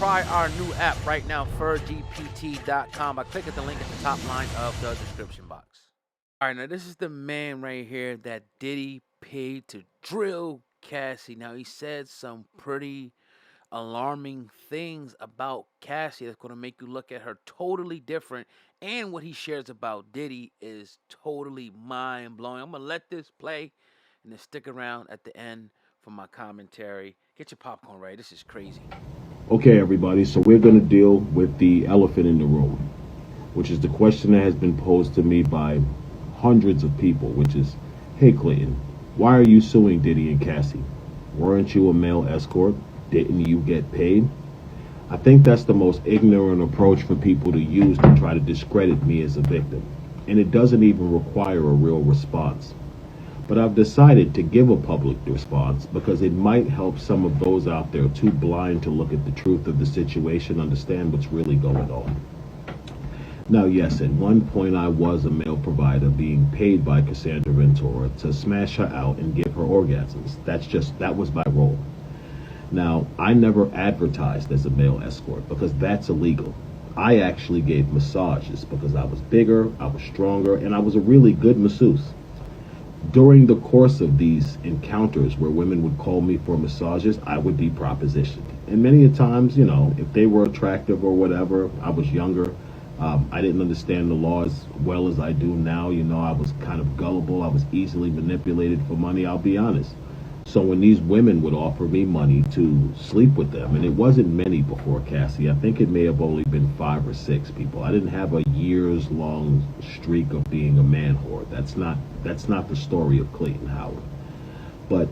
try our new app right now, furgpt.com, by clicking the link at the top line of the description box. All right, now this is the man right here that Diddy paid to drill Cassie. Now, he said some pretty alarming things about Cassie that's going to make you look at her totally different. And what he shares about Diddy is totally mind blowing. I'm going to let this play and then stick around at the end for my commentary. Get your popcorn ready. This is crazy. Okay, everybody, so we're going to deal with the elephant in the room, which is the question that has been posed to me by hundreds of people, which is, hey, Clayton, why are you suing Diddy and Cassie? Weren't you a male escort? Didn't you get paid? I think that's the most ignorant approach for people to use to try to discredit me as a victim. And it doesn't even require a real response. But I've decided to give a public response because it might help some of those out there too blind to look at the truth of the situation understand what's really going on. Now, yes, at one point I was a male provider being paid by Cassandra Ventura to smash her out and give her orgasms. That was my role. Now, I never advertised as a male escort because that's illegal. I actually gave massages because I was bigger, I was stronger, and I was a really good masseuse. During the course of these encounters where women would call me for massages, I would be propositioned. And many a times, if they were attractive or whatever, I was younger. I didn't understand the law as well as I do now. I was kind of gullible. I was easily manipulated for money, I'll be honest. So when these women would offer me money to sleep with them, and it wasn't many before Cassie, I think it may have only been 5 or 6 people. I didn't have a years-long streak of being a man whore. That's not the story of Clayton Howard. But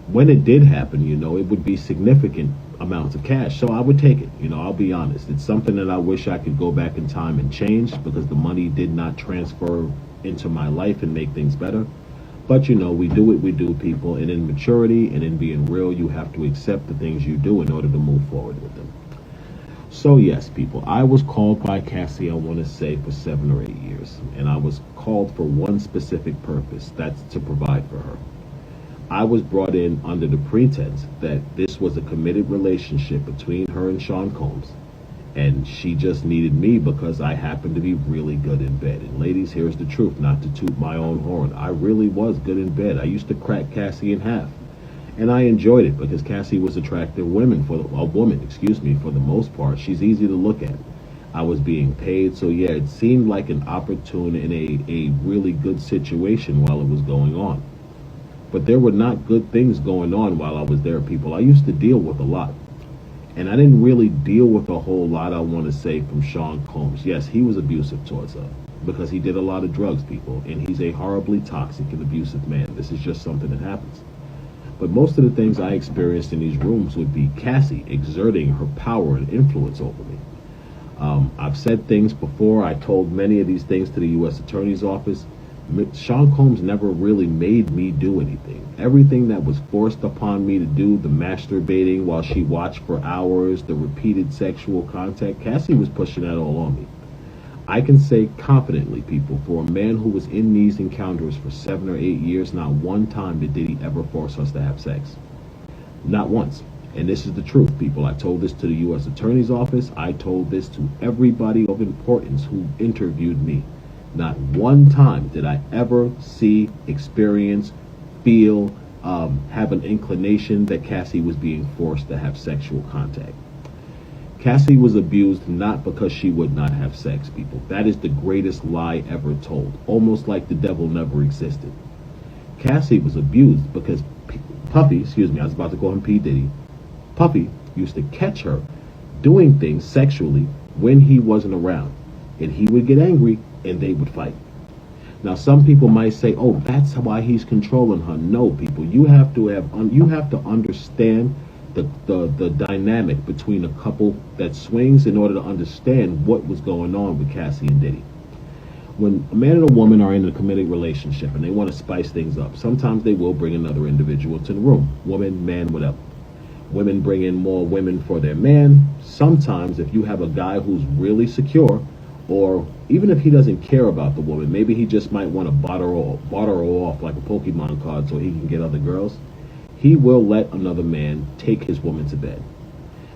when it did happen, it would be significant amounts of cash. So I would take it. I'll be honest. It's something that I wish I could go back in time and change because the money did not transfer into my life and make things better. But we do what we do, people, and in maturity and in being real, you have to accept the things you do in order to move forward with them. So yes, people, I was called by Cassie, I want to say, for 7 or 8 years. And I was called for one specific purpose, that's to provide for her. I was brought in under the pretense that this was a committed relationship between her and Sean Combs. And she just needed me because I happened to be really good in bed. And ladies, here's the truth, not to toot my own horn. I really was good in bed. I used to crack Cassie in half. And I enjoyed it because Cassie was attractive woman for the most part. She's easy to look at. I was being paid. So yeah, it seemed like an opportune and a really good situation while it was going on. But there were not good things going on while I was there, people. I used to deal with a lot. And I didn't really deal with a whole lot, I want to say, from Sean Combs. Yes, he was abusive towards her because he did a lot of drugs, people. And he's a horribly toxic and abusive man. This is just something that happens. But most of the things I experienced in these rooms would be Cassie exerting her power and influence over me. I've said things before. I told many of these things to the U.S. Attorney's Office. Sean Combs never really made me do anything. Everything that was forced upon me to do, the masturbating while she watched for hours, the repeated sexual contact, Cassie was pushing that all on me. I can say confidently, people, for a man who was in these encounters for 7 or 8 years, not one time did he ever force us to have sex. Not once. And this is the truth, people. I told this to the U.S. Attorney's Office. I told this to everybody of importance who interviewed me. Not one time did I ever see, experience, feel, have an inclination that Cassie was being forced to have sexual contact. Cassie was abused not because she would not have sex, people. That is the greatest lie ever told. Almost like the devil never existed. Cassie was abused because Puffy, I was about to call him P. Diddy. Puffy used to catch her doing things sexually when he wasn't around. And he would get angry and they would fight. Now, some people might say, "Oh, that's why he's controlling her." No, people, you have to understand the dynamic between a couple that swings in order to understand what was going on with Cassie and Diddy. When a man and a woman are in a committed relationship and they want to spice things up, sometimes they will bring another individual to the room, woman, man, whatever. Women bring in more women for their man. Sometimes, if you have a guy who's really secure, or even if he doesn't care about the woman, maybe he just might want to barter her off like a Pokemon card so he can get other girls, he will let another man take his woman to bed.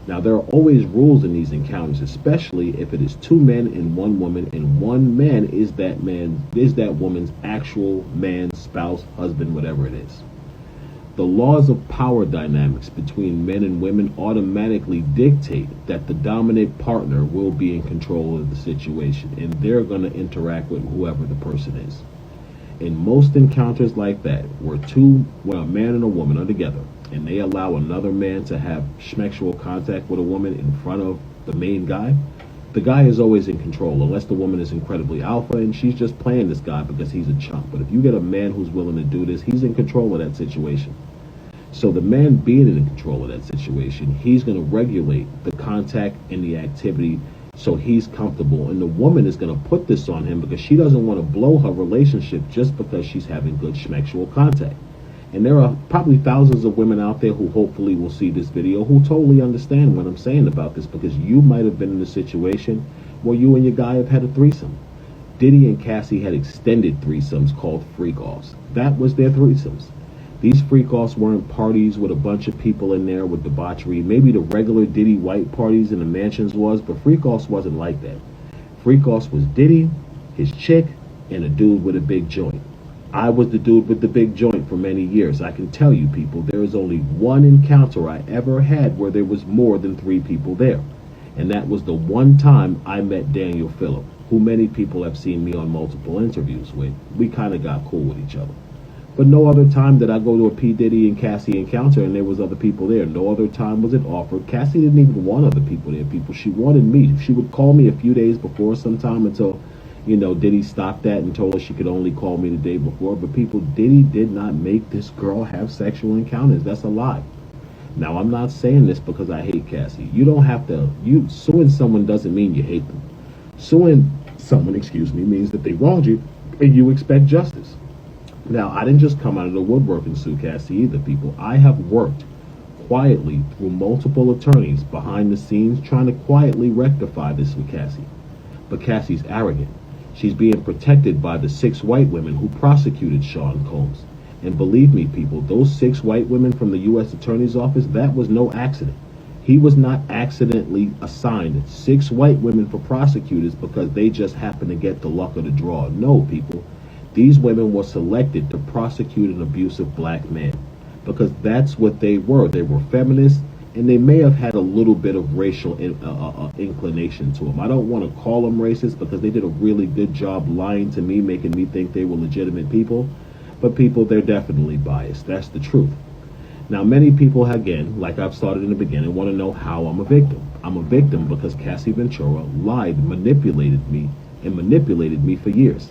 Now, there are always rules in these encounters, especially if it is two men and one woman, and one man is that woman's actual man, spouse, husband, whatever it is. The laws of power dynamics between men and women automatically dictate that the dominant partner will be in control of the situation, and they're going to interact with whoever the person is. In most encounters like that, where a man and a woman are together, and they allow another man to have sexual contact with a woman in front of the main guy, the guy is always in control, unless the woman is incredibly alpha and she's just playing this guy because he's a chump. But if you get a man who's willing to do this, he's in control of that situation. So the man being in control of that situation, he's going to regulate the contact and the activity so he's comfortable. And the woman is going to put this on him because she doesn't want to blow her relationship just because she's having good sexual contact. And there are probably thousands of women out there who hopefully will see this video who totally understand what I'm saying about this, because you might have been in a situation where you and your guy have had a threesome. Diddy and Cassie had extended threesomes called freak-offs. That was their threesomes. These freak-offs weren't parties with a bunch of people in there with debauchery. Maybe the regular Diddy white parties in the mansions was, but freak-offs wasn't like that. Freak-offs was Diddy, his chick, and a dude with a big joint. I was the dude with the big joint for many years. I can tell you, people, there is only one encounter I ever had where there was more than 3 people there. And that was the one time I met Daniel Phillip, who many people have seen me on multiple interviews with. We kind of got cool with each other. But no other time did I go to a P. Diddy and Cassie encounter and there was other people there. No other time was it offered. Cassie didn't even want other people there, people. She wanted me. She would call me a few days before sometime until, Diddy stopped that and told her she could only call me the day before. But people, Diddy did not make this girl have sexual encounters. That's a lie. Now, I'm not saying this because I hate Cassie. You don't have to, suing someone doesn't mean you hate them. Suing someone, means that they wronged you and you expect justice. Now, I didn't just come out of the woodwork and sue Cassie either, people. I have worked quietly through multiple attorneys behind the scenes trying to quietly rectify this with Cassie. But Cassie's arrogant. She's being protected by the 6 white women who prosecuted Sean Combs. And believe me, people, those 6 white women from the U.S. Attorney's Office, that was no accident. He was not accidentally assigned 6 white women for prosecutors because they just happened to get the luck of the draw. No, people. These women were selected to prosecute an abusive black man because that's what they were. They were feminists, and they may have had a little bit of racial inclination to them. I don't want to call them racist because they did a really good job lying to me, making me think they were legitimate people. But people, they're definitely biased. That's the truth. Now, many people, again, like I've started in the beginning, want to know how I'm a victim. I'm a victim because Cassie Ventura lied, manipulated me for years.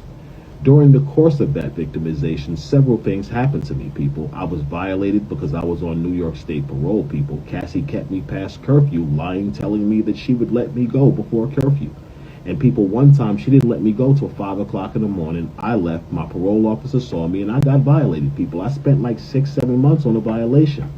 During the course of that victimization, several things happened to me, people. I was violated because I was on New York State parole, people. Cassie kept me past curfew, lying, telling me that she would let me go before curfew. And people, one time she didn't let me go till 5 o'clock in the morning. I left, my parole officer saw me, and I got violated, people. I spent like 6-7 months on a violation.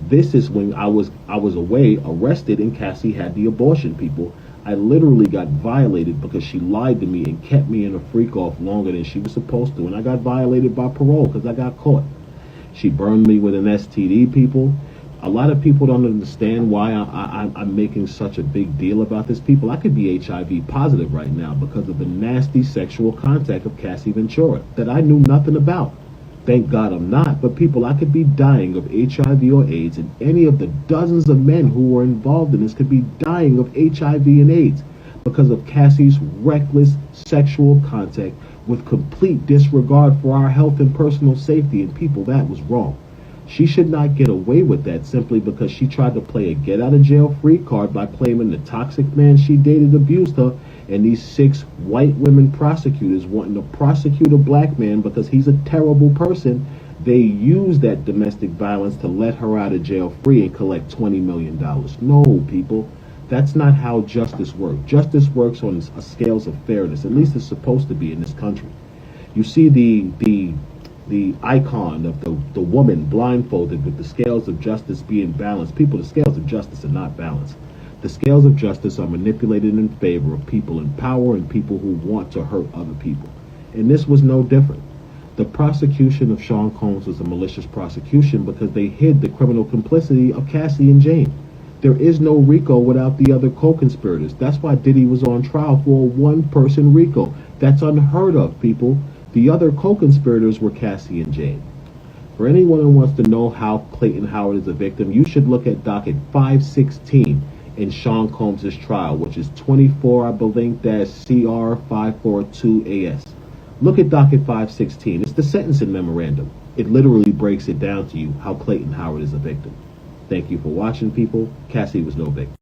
This is when I was away, arrested, and Cassie had the abortion, people. I literally got violated because she lied to me and kept me in a freak-off longer than she was supposed to. And I got violated by parole because I got caught. She burned me with an STD, people. A lot of people don't understand why I'm making such a big deal about this. People, I could be HIV positive right now because of the nasty sexual contact of Cassie Ventura that I knew nothing about. Thank God I'm not, but people, I could be dying of HIV or AIDS, and any of the dozens of men who were involved in this could be dying of HIV and AIDS because of Cassie's reckless sexual contact with complete disregard for our health and personal safety. And people, that was wrong. She should not get away with that simply because she tried to play a get-out-of-jail-free card by claiming the toxic man she dated abused her, and these 6 white women prosecutors wanting to prosecute a black man because he's a terrible person. They use that domestic violence to let her out of jail free and collect $20 million. No, people, that's not how justice works. Justice works on scales of fairness. At least it's supposed to be in this country. You see the icon of the woman blindfolded with the scales of justice being balanced. People, the scales of justice are not balanced. The scales of justice are manipulated in favor of people in power and people who want to hurt other people. And this was no different. The prosecution of Sean Combs was a malicious prosecution because they hid the criminal complicity of Cassie and Jane. There is no RICO without the other co-conspirators. That's why Diddy was on trial for a one-person RICO. That's unheard of, people. The other co-conspirators were Cassie and Jane. For anyone who wants to know how Clayton Howard is a victim, you should look at docket 516 in Sean Combs' trial, which is 24, I believe, CR 542AS. Look at docket 516. It's the sentencing memorandum. It literally breaks it down to you how Clayton Howard is a victim. Thank you for watching, people. Cassie was no victim.